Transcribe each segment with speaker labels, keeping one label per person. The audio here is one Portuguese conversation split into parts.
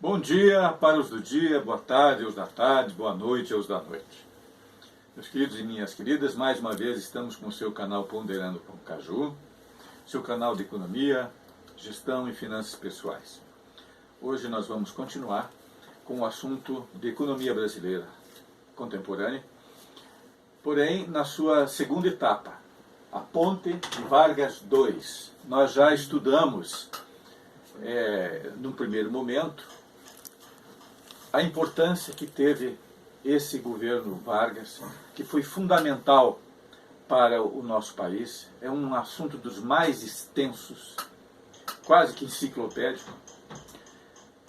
Speaker 1: Bom dia para os do dia, boa tarde aos da tarde, boa noite aos da noite. Meus queridos e minhas queridas, mais uma vez estamos com o seu canal Ponderando com Caju, seu canal de economia, gestão e finanças pessoais. Hoje nós vamos continuar com o assunto de economia brasileira contemporânea, porém na sua segunda etapa, a Ponte de Vargas II. Nós já estudamos, no primeiro momento, a importância que teve esse governo Vargas, que foi fundamental para o nosso país. É um assunto dos mais extensos, quase que enciclopédico,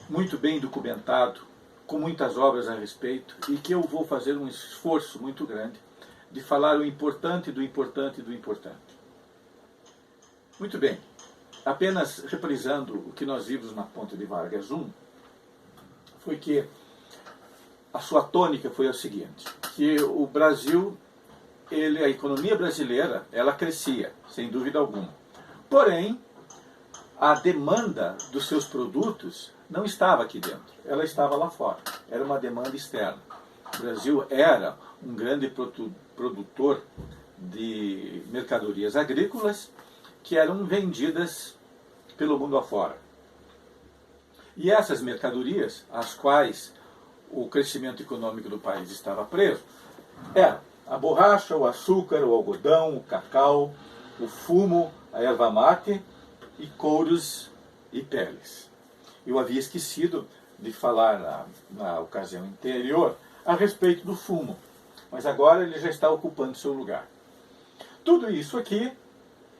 Speaker 1: muito bem documentado, com muitas obras a respeito, e que eu vou fazer um esforço muito grande de falar o importante do importante do importante. Muito bem, apenas reprisando o que nós vimos na Ponte de Vargas I, foi que a sua tônica foi a seguinte, que o Brasil, a economia brasileira, ela crescia, sem dúvida alguma. Porém, a demanda dos seus produtos não estava aqui dentro, ela estava lá fora, era uma demanda externa. O Brasil era um grande produtor de mercadorias agrícolas que eram vendidas pelo mundo afora. E essas mercadorias, às quais o crescimento econômico do país estava preso, eram a borracha, o açúcar, o algodão, o cacau, o fumo, a erva mate e couros e peles. Eu havia esquecido de falar na ocasião anterior a respeito do fumo, mas agora ele já está ocupando seu lugar. Tudo isso aqui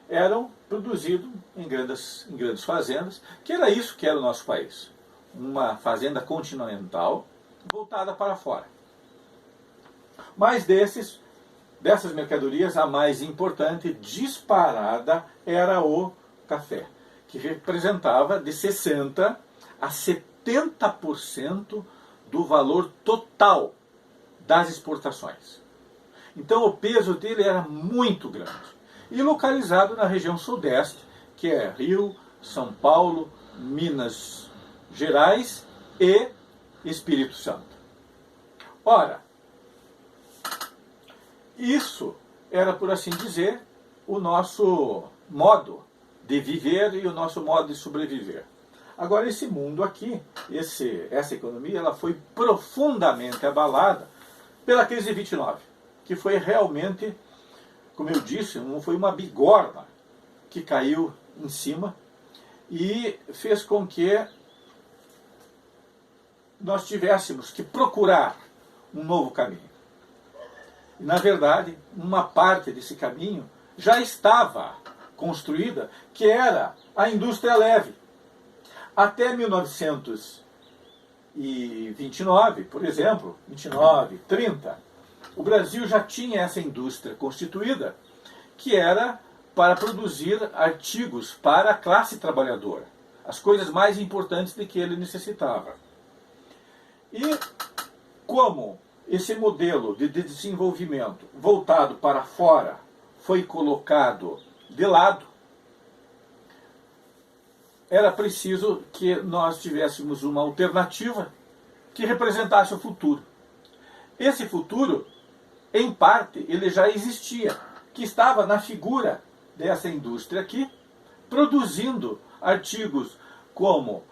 Speaker 1: eram produzidos em grandes fazendas, que era isso que era o nosso país. Uma fazenda continental voltada para fora. Mas dessas mercadorias, a mais importante, disparada, era o café, que representava de 60% a 70% do valor total das exportações. Então o peso dele era muito grande. E localizado na região sudeste, que é Rio, São Paulo, Minas Gerais e Espírito Santo. Ora, isso era, por assim dizer, o nosso modo de viver e o nosso modo de sobreviver. Agora, esse mundo aqui, essa economia, ela foi profundamente abalada pela crise de 29, que foi realmente, como eu disse, foi uma bigorna que caiu em cima e fez com que nós tivéssemos que procurar um novo caminho. E, na verdade, uma parte desse caminho já estava construída, que era a indústria leve. Até 1929, por exemplo, 29, 30, o Brasil já tinha essa indústria constituída, que era para produzir artigos para a classe trabalhadora, as coisas mais importantes de que ele necessitava. E como esse modelo de desenvolvimento voltado para fora foi colocado de lado, era preciso que nós tivéssemos uma alternativa que representasse o futuro. Esse futuro, em parte, ele já existia, que estava na figura dessa indústria aqui, produzindo artigos como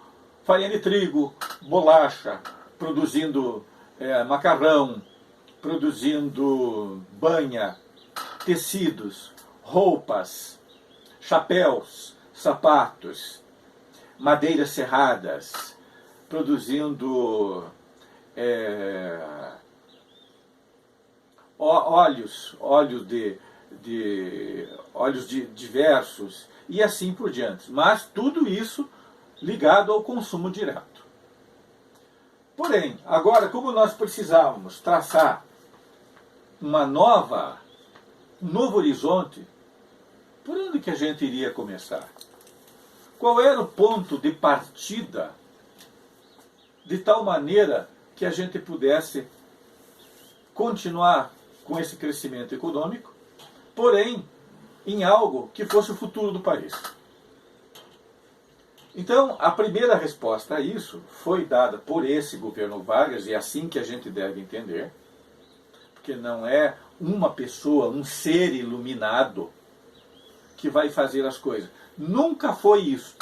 Speaker 1: farinha de trigo, bolacha, produzindo macarrão, produzindo banha, tecidos, roupas, chapéus, sapatos, madeiras serradas, produzindo óleos diversos e assim por diante. Mas tudo isso ligado ao consumo direto. Porém, agora, como nós precisávamos traçar um novo horizonte, por onde que a gente iria começar? Qual era o ponto de partida de tal maneira que a gente pudesse continuar com esse crescimento econômico, porém em algo que fosse o futuro do país? Então, a primeira resposta a isso foi dada por esse governo Vargas, e é assim que a gente deve entender, porque não é uma pessoa, um ser iluminado que vai fazer as coisas. Nunca foi isso.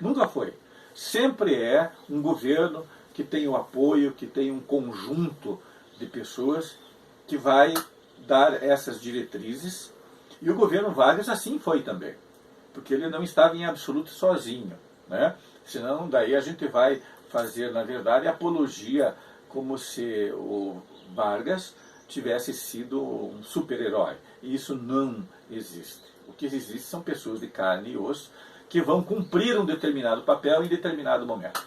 Speaker 1: Nunca foi. Sempre é um governo que tem o apoio, que tem um conjunto de pessoas que vai dar essas diretrizes. E o governo Vargas assim foi também, porque ele não estava em absoluto sozinho, né? Senão daí a gente vai fazer, na verdade, apologia como se o Vargas tivesse sido um super-herói. E isso não existe. O que existe são pessoas de carne e osso que vão cumprir um determinado papel em determinado momento.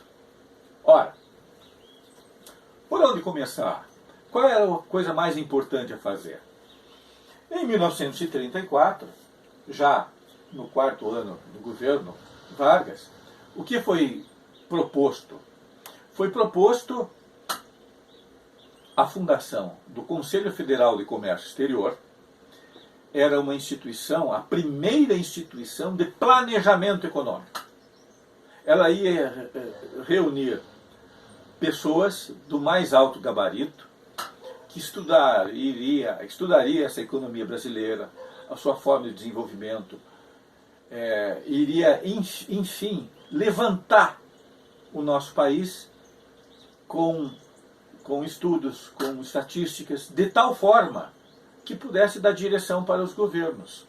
Speaker 1: Ora, por onde começar? Qual é a coisa mais importante a fazer? Em 1934, já no quarto ano do governo Vargas, o que foi proposto? Foi proposto a fundação do Conselho Federal de Comércio Exterior. Era uma instituição, a primeira instituição de planejamento econômico. Ela ia reunir pessoas do mais alto gabarito que estudaria essa economia brasileira, a sua forma de desenvolvimento, iria, enfim, levantar o nosso país com estudos, com estatísticas, de tal forma que pudesse dar direção para os governos.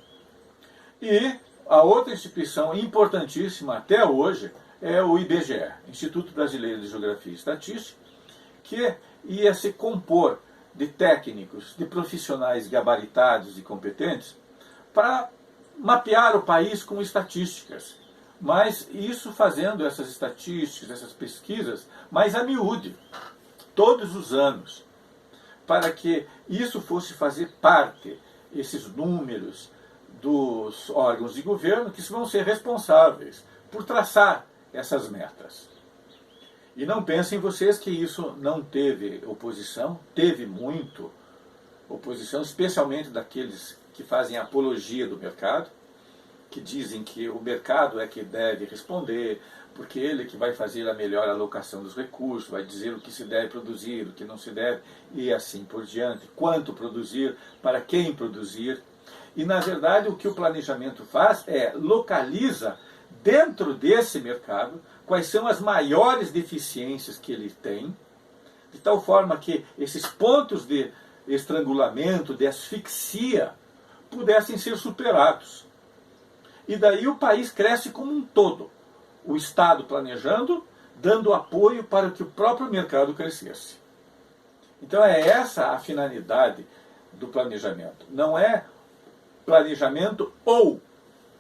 Speaker 1: E a outra instituição importantíssima até hoje é o IBGE, Instituto Brasileiro de Geografia e Estatística, que ia se compor de técnicos, de profissionais gabaritados e competentes para mapear o país com estatísticas. Mas isso fazendo essas estatísticas, essas pesquisas, mais a miúde, todos os anos, para que isso fosse fazer parte, esses números, dos órgãos de governo que vão ser responsáveis por traçar essas metas. E não pensem vocês que isso não teve oposição, teve muito oposição, especialmente daqueles que fazem apologia do mercado, que dizem que o mercado é que deve responder, porque ele que vai fazer a melhor alocação dos recursos, vai dizer o que se deve produzir, o que não se deve, e assim por diante, quanto produzir, para quem produzir. E, na verdade, o que o planejamento faz é localiza dentro desse mercado quais são as maiores deficiências que ele tem, de tal forma que esses pontos de estrangulamento, de asfixia, pudessem ser superados. E daí o país cresce como um todo. O Estado planejando, dando apoio para que o próprio mercado crescesse. Então é essa a finalidade do planejamento. Não é planejamento ou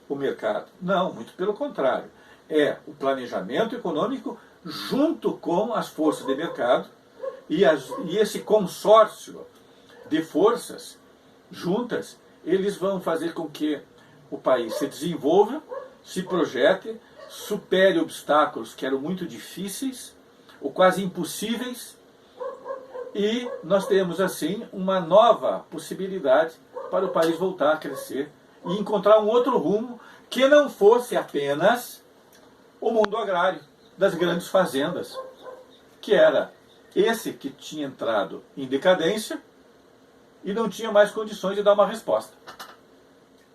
Speaker 1: o mercado. Não, muito pelo contrário. É o planejamento econômico junto com as forças de mercado e esse consórcio de forças juntas, eles vão fazer com que o país se desenvolva, se projete, supere obstáculos que eram muito difíceis ou quase impossíveis, e nós temos assim uma nova possibilidade para o país voltar a crescer e encontrar um outro rumo que não fosse apenas o mundo agrário das grandes fazendas, que era esse que tinha entrado em decadência e não tinha mais condições de dar uma resposta.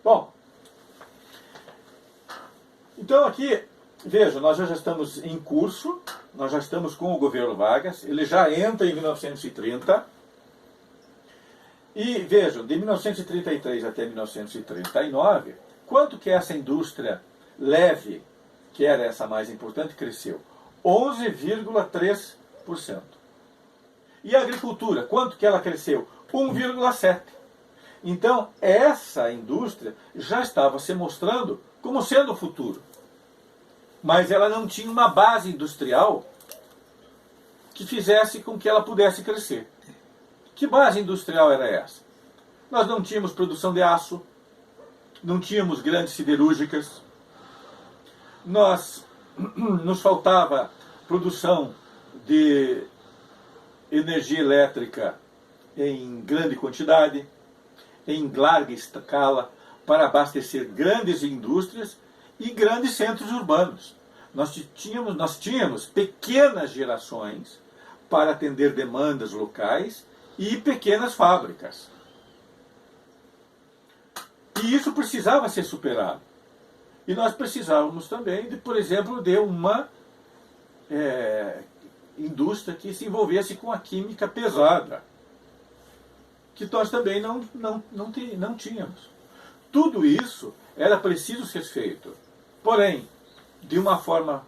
Speaker 1: Bom, então aqui, veja, nós já estamos em curso, nós já estamos com o governo Vargas, ele já entra em 1930, e vejam, de 1933 até 1939, quanto que essa indústria leve, que era essa mais importante, cresceu? 11,3%. E a agricultura, quanto que ela cresceu? 1,7%. Então, essa indústria já estava se mostrando como sendo o futuro. Mas ela não tinha uma base industrial que fizesse com que ela pudesse crescer. Que base industrial era essa? Nós não tínhamos produção de aço, não tínhamos grandes siderúrgicas, nos faltava produção de energia elétrica em grande quantidade, em larga escala, para abastecer grandes indústrias e grandes centros urbanos. Nós tínhamos pequenas gerações para atender demandas locais e pequenas fábricas. E isso precisava ser superado. E nós precisávamos também, por exemplo, de uma indústria que se envolvesse com a química pesada, que nós também não tínhamos. Tudo isso era preciso ser feito, porém, de uma forma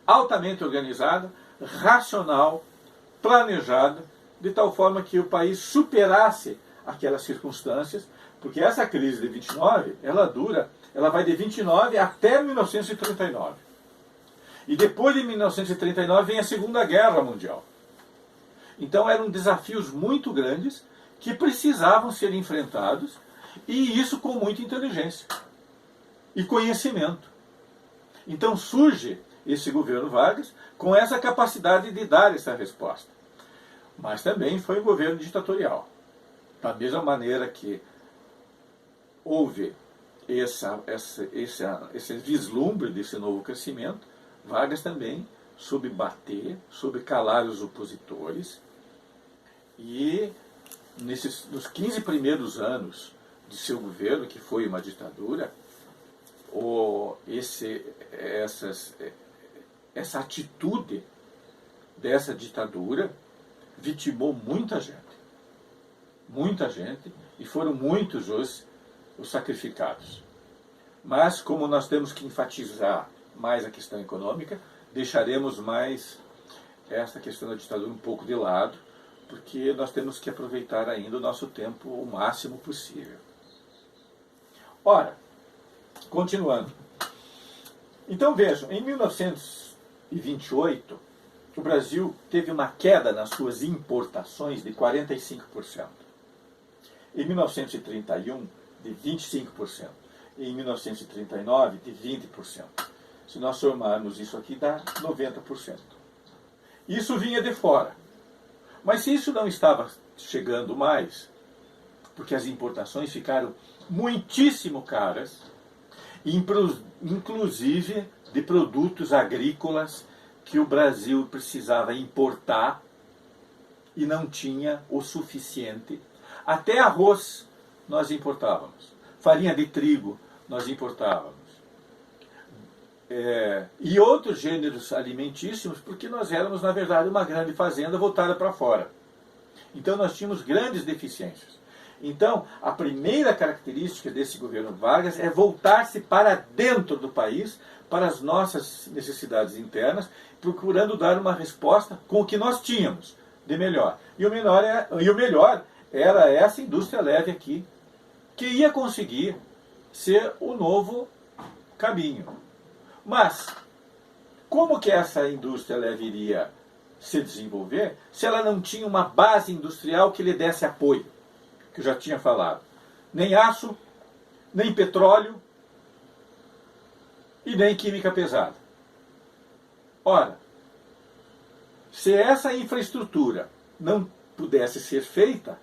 Speaker 1: altamente organizada, racional, planejada, de tal forma que o país superasse aquelas circunstâncias, porque essa crise de 29, ela vai de 29 até 1939. E depois de 1939 vem a Segunda Guerra Mundial. Então eram desafios muito grandes que precisavam ser enfrentados, e isso com muita inteligência e conhecimento. Então surge esse governo Vargas com essa capacidade de dar essa resposta. Mas também foi um governo ditatorial. Da mesma maneira que houve esse vislumbre desse novo crescimento, Vargas também soube bater, soube calar os opositores, e nos 15 primeiros anos de seu governo, que foi uma ditadura, essa atitude dessa ditadura vitimou muita gente, e foram muitos os sacrificados. Mas, como nós temos que enfatizar mais a questão econômica, deixaremos mais essa questão da ditadura um pouco de lado, porque nós temos que aproveitar ainda o nosso tempo o máximo possível. Ora, continuando. Então vejam, em 1928, o Brasil teve uma queda nas suas importações de 45%. Em 1931, de 25%. Em 1939, de 20%. Se nós somarmos isso aqui, dá 90%. Isso vinha de fora. Mas se isso não estava chegando mais, porque as importações ficaram muitíssimo caras, inclusive de produtos agrícolas que o Brasil precisava importar e não tinha o suficiente. Até arroz nós importávamos, farinha de trigo nós importávamos, e outros gêneros alimentícios, porque nós éramos, na verdade, uma grande fazenda voltada para fora. Então nós tínhamos grandes deficiências. Então, a primeira característica desse governo Vargas é voltar-se para dentro do país, para as nossas necessidades internas, procurando dar uma resposta com o que nós tínhamos de melhor. E o melhor era essa indústria leve aqui, que ia conseguir ser o novo caminho. Mas, como que essa indústria leve iria se desenvolver se ela não tinha uma base industrial que lhe desse apoio? Que eu já tinha falado. Nem aço, nem petróleo e nem química pesada. Ora, se essa infraestrutura não pudesse ser feita,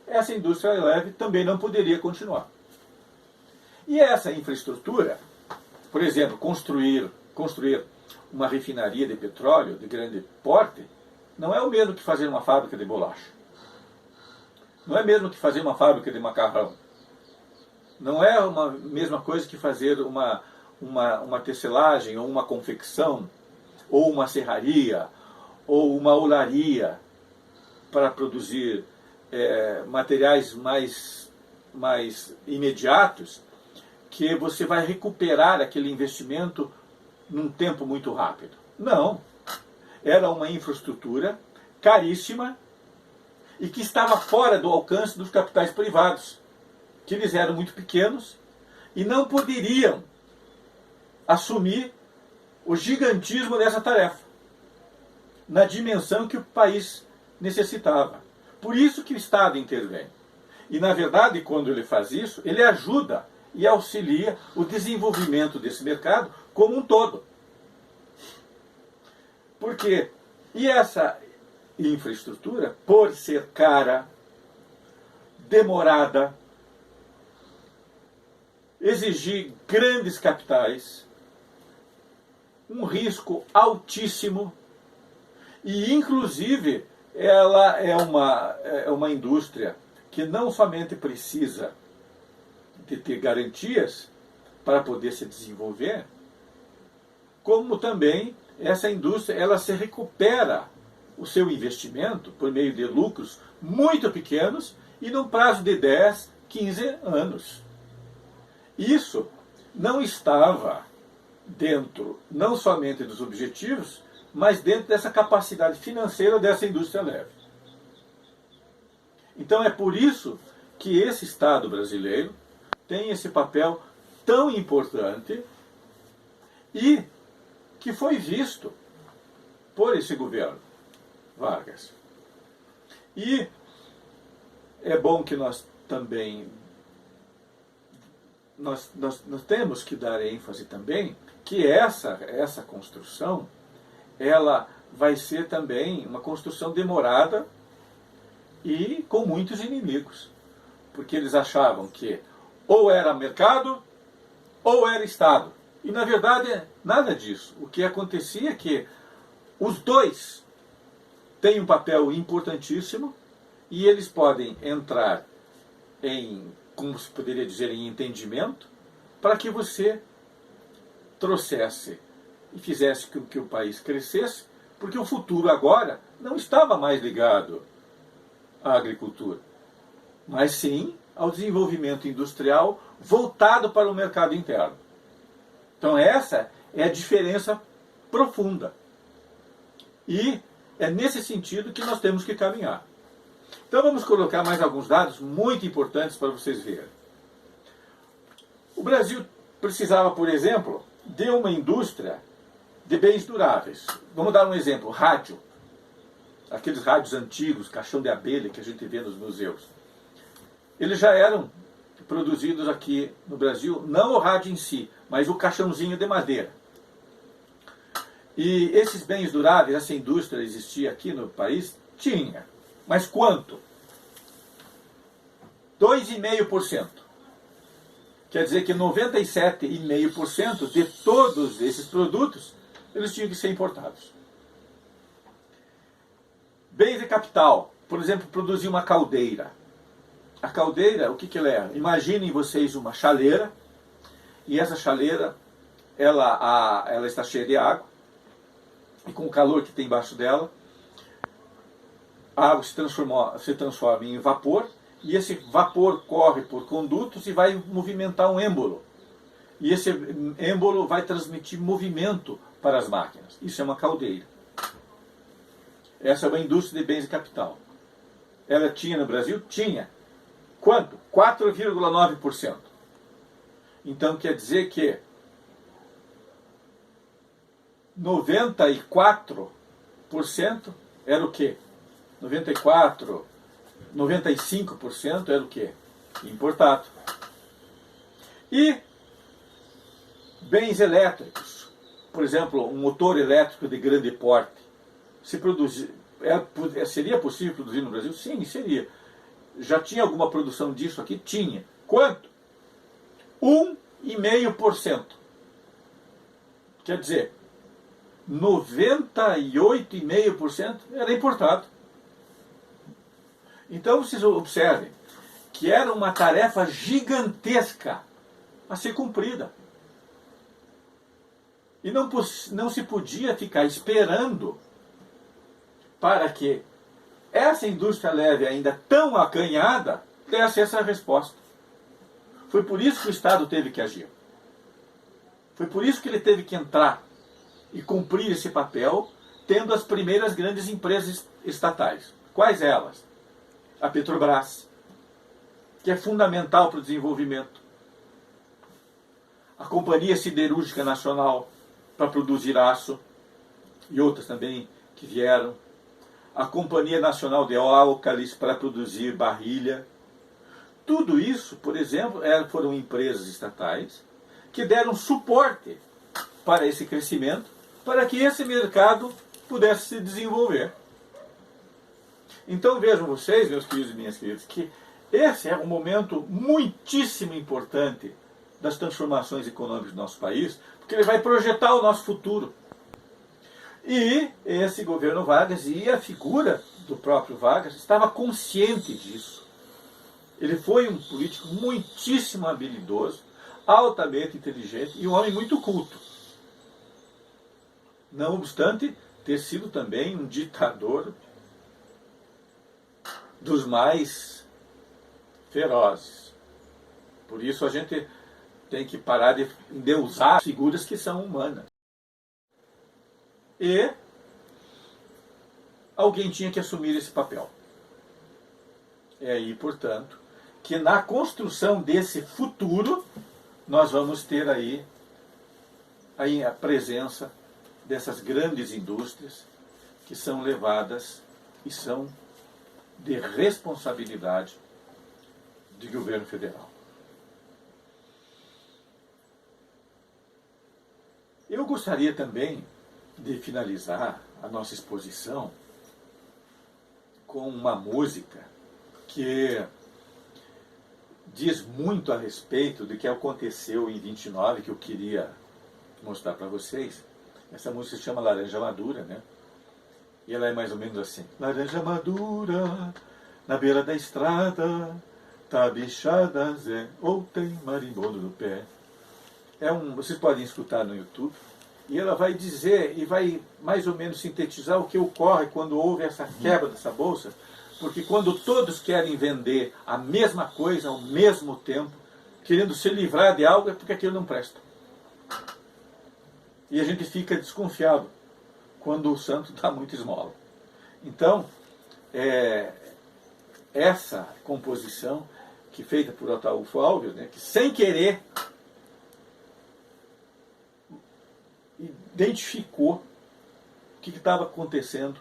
Speaker 1: essa indústria leve também não poderia continuar. E essa infraestrutura, por exemplo, construir uma refinaria de petróleo de grande porte, não é o mesmo que fazer uma fábrica de bolacha. Não é o mesmo que fazer uma fábrica de macarrão. Não é a mesma coisa que fazer uma tecelagem, ou uma confecção, ou uma serraria, ou uma olaria, para produzir materiais mais imediatos, que você vai recuperar aquele investimento num tempo muito rápido. Não. Era uma infraestrutura caríssima e que estava fora do alcance dos capitais privados, que eles eram muito pequenos e não poderiam assumir o gigantismo dessa tarefa, na dimensão que o país necessitava. Por isso que o Estado intervém. E, na verdade, quando ele faz isso, ele ajuda e auxilia o desenvolvimento desse mercado como um todo. Porque, e essa infraestrutura, por ser cara, demorada, exigir grandes capitais, um risco altíssimo, e inclusive ela é uma indústria que não somente precisa de ter garantias para poder se desenvolver, como também essa indústria ela se recupera o seu investimento por meio de lucros muito pequenos e num prazo de 10, 15 anos. Isso não estava dentro, não somente dos objetivos, mas dentro dessa capacidade financeira dessa indústria leve. Então é por isso que esse Estado brasileiro tem esse papel tão importante e que foi visto por esse governo Vargas. E é bom que nós também nós temos que dar ênfase também que essa construção ela vai ser também uma construção demorada e com muitos inimigos, porque eles achavam que ou era mercado ou era Estado. E na verdade nada disso. O que acontecia é que os dois têm um papel importantíssimo e eles podem entrar em, como se poderia dizer, em entendimento, para que você trouxesse e fizesse com que o país crescesse, porque o futuro agora não estava mais ligado à agricultura, mas sim ao desenvolvimento industrial voltado para o mercado interno. Então essa é a diferença profunda. E é nesse sentido que nós temos que caminhar. Então vamos colocar mais alguns dados muito importantes para vocês verem. O Brasil precisava, por exemplo, de uma indústria de bens duráveis. Vamos dar um exemplo, rádio. Aqueles rádios antigos, caixão de abelha que a gente vê nos museus. Eles já eram produzidos aqui no Brasil, não o rádio em si, mas o caixãozinho de madeira. E esses bens duráveis, essa indústria existia aqui no país? Tinha. Mas quanto? 2,5%. Quer dizer que 97,5% de todos esses produtos, eles tinham que ser importados. Bens de capital. Por exemplo, produzir uma caldeira. A caldeira, o que ela é? Imaginem vocês uma chaleira, e essa chaleira, ela está cheia de água, e com o calor que tem embaixo dela, a água se transforma em vapor, e esse vapor corre por condutos e vai movimentar um êmbolo. E esse êmbolo vai transmitir movimento para as máquinas. Isso é uma caldeira. Essa é uma indústria de bens de capital. Ela tinha no Brasil? Tinha. Quanto? 4,9%. Então quer dizer que 94% era o quê? 95% era o quê? Importado. E bens elétricos. Por exemplo, um motor elétrico de grande porte. Seria possível produzir no Brasil? Sim, seria. Já tinha alguma produção disso aqui? Tinha. Quanto? 1,5%. Quer dizer, 98,5% era importado. Então vocês observem que era uma tarefa gigantesca a ser cumprida. E não se podia ficar esperando para que essa indústria leve, ainda tão acanhada, desse essa resposta. Foi por isso que o Estado teve que agir. Foi por isso que ele teve que entrar e cumprir esse papel, tendo as primeiras grandes empresas estatais. Quais elas? A Petrobras, que é fundamental para o desenvolvimento. A Companhia Siderúrgica Nacional, para produzir aço, e outras também que vieram. A Companhia Nacional de Álcalis, para produzir barrilha. Tudo isso, por exemplo, foram empresas estatais que deram suporte para esse crescimento, para que esse mercado pudesse se desenvolver. Então vejam vocês, meus queridos e minhas queridas, que esse é um momento muitíssimo importante das transformações econômicas do nosso país, porque ele vai projetar o nosso futuro. E esse governo Vargas e a figura do próprio Vargas estava consciente disso. Ele foi um político muitíssimo habilidoso, altamente inteligente e um homem muito culto. Não obstante ter sido também um ditador dos mais ferozes. Por isso a gente tem que parar de endeusar figuras que são humanas. E alguém tinha que assumir esse papel. É aí, portanto, que na construção desse futuro nós vamos ter aí a presença dessas grandes indústrias que são levadas e são de responsabilidade do governo federal. Eu gostaria também de finalizar a nossa exposição com uma música que diz muito a respeito do que aconteceu em 29, que eu queria mostrar para vocês. Essa música se chama Laranja Madura, né? E ela é mais ou menos assim. Laranja madura, na beira da estrada, tá bichada, Zé, ou tem marimbondo no pé. Vocês podem escutar no YouTube. E ela vai dizer, e vai mais ou menos sintetizar o que ocorre quando houve essa quebra dessa bolsa, porque quando todos querem vender a mesma coisa ao mesmo tempo, querendo se livrar de algo, é porque aquilo não presta. E a gente fica desconfiado quando o santo dá muita esmola. Então, essa composição, que feita por Ataúfo Alves, né, que sem querer identificou o que estava acontecendo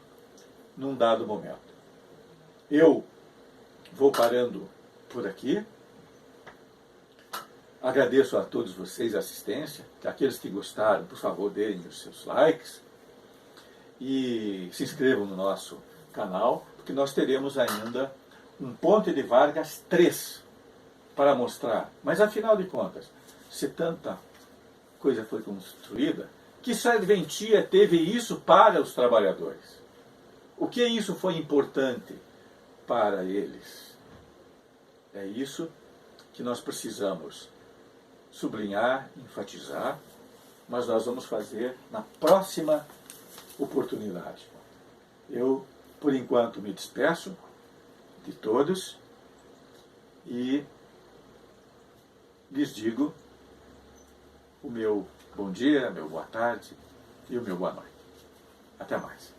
Speaker 1: num dado momento. Eu vou parando por aqui. Agradeço a todos vocês a assistência. Aqueles que gostaram, por favor, deem os seus likes. E se inscrevam no nosso canal, porque nós teremos ainda um Ponte de Vargas 3 para mostrar. Mas, afinal de contas, se tanta coisa foi construída, que serventia teve isso para os trabalhadores? O que isso foi importante para eles? É isso que nós precisamos sublinhar, enfatizar, mas nós vamos fazer na próxima oportunidade. Eu, por enquanto, me despeço de todos e lhes digo o meu bom dia, meu boa tarde e o meu boa noite. Até mais.